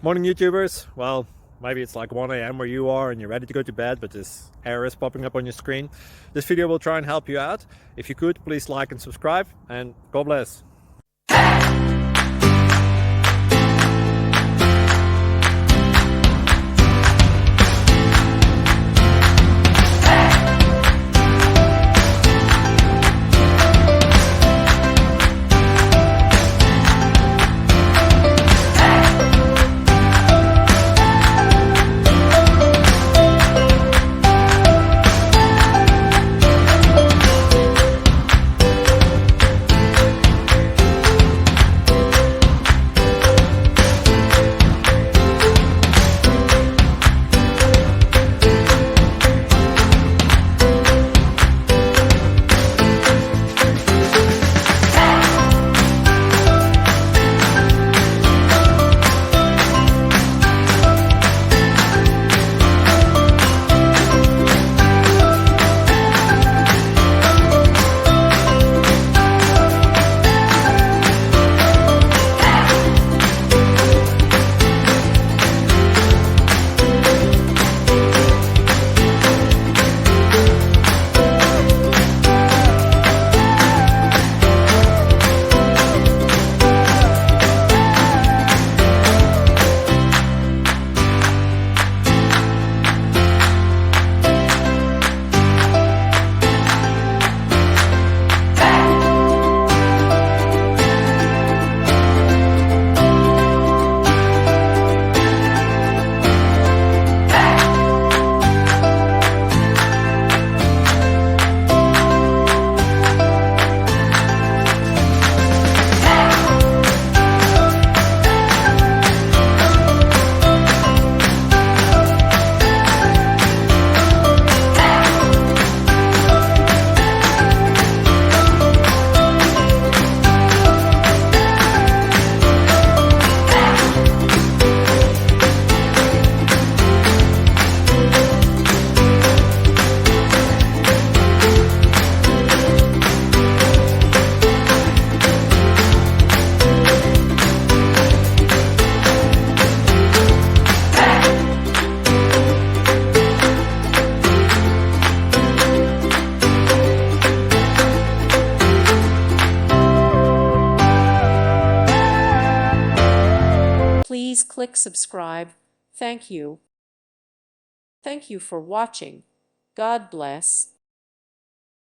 Morning YouTubers. Well, maybe it's like 1 a.m. where you are and you're ready to go to bed, but this error is popping up on your screen. This video will try and help you out. If you could, please like and subscribe, and God bless. Please click subscribe. Thank you. Thank you for watching. God bless.